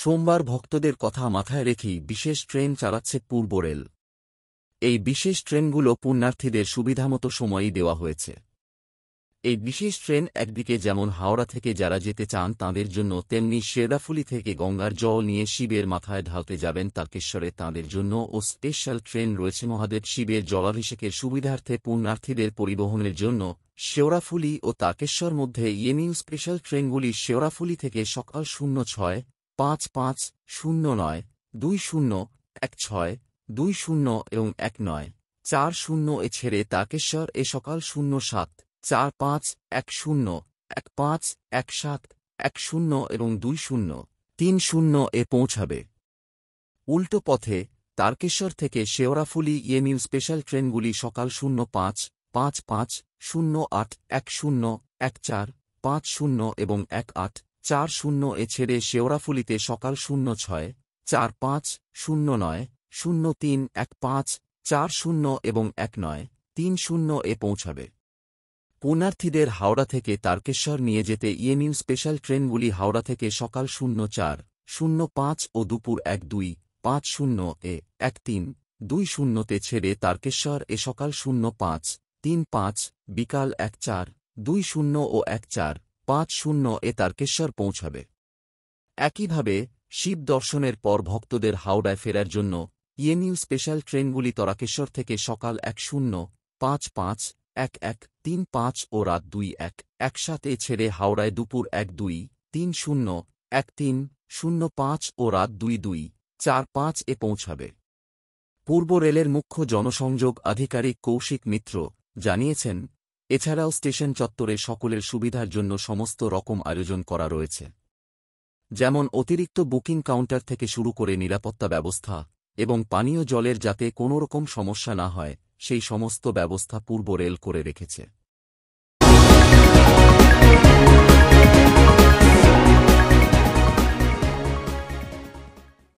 সোমবার ভক্তদের কথা মাথায় রেখেই বিশেষ ট্রেন চালাচ্ছে পূর্ব রেল। এই বিশেষ ট্রেনগুলো পুণ্যার্থীদের সুবিধামতো সময়ই দেওয়া হয়েছে। এই বিশেষ ট্রেন একদিকে যেমন হাওড়া থেকে যারা যেতে চান তাঁদের জন্য, তেমনি শেরডাফুলি থেকে গঙ্গার জল নিয়ে শিবের মাথায় ঢালতে যাবেন তারকেশ্বরে তাঁদের জন্য ও স্পেশাল ট্রেন রয়েছে মহাদেব শিবের জলাভিষেকের সুবিধার্থে পুণ্যার্থীদের পরিবহনের জন্য। শেওড়াফুলি ও তারকেশ্বর মধ্যে ইএমইউ স্পেশাল ট্রেনগুলি শেওড়াফুলি থেকে সকাল 06:5509201616 এবং 1940 এ ছেড়ে তারকেশ্বর এ সকাল 07:4510151710 এবং 20:30 এ পৌঁছাবে। উল্টো পথে তারকেশ্বর থেকে শেওড়াফুলি ইএমইউ স্পেশাল ট্রেনগুলি সকাল 05:5510101450 এবং 1840 এ ছেড়ে শেওড়াফুলিতে সকাল 06:4509031540 এবং 1930 এ পৌঁছাবে। পুণ্যার্থীদের হাওড়া থেকে তারকেশ্বর নিয়ে যেতে ইএমইউ স্পেশাল ট্রেনগুলি হাওড়া থেকে সকাল 04:05 ও দুপুর 12:50 এ 13:20 ছেড়ে তারকেশ্বর এ সকাল 05:35 বিকাল 14:20 ও 14:50 এ তারকেশ্বর পৌঁছাবে। একইভাবে শিব দর্শনের পর ভক্তদের হাওড়ায় ফেরার জন্য ইএমইউ স্পেশাল ট্রেনগুলি তারকেশ্বর থেকে সকাল 10:55 11:35 ও রাত 2:01 এ ছেড়ে হাওড়ায় দুপুর 12:30 13:05 ও রাত 22:45 এ পৌঁছাবে। পূর্ব রেলের মুখ্য জনসংযোগ আধিকারিক কৌশিক মিত্র জানিয়েছেন, এছাড়াও স্টেশন চত্বরে সকলের সুবিধার জন্য সমস্ত রকম আয়োজন করা রয়েছে, যেমন অতিরিক্ত বুকিং কাউন্টার থেকে শুরু করে নিরাপত্তা ব্যবস্থা এবং পানীয় জলের যাতে কোনোরকম সমস্যা না হয় সেই সমস্ত ব্যবস্থা পূর্ব রেল করে রেখেছে।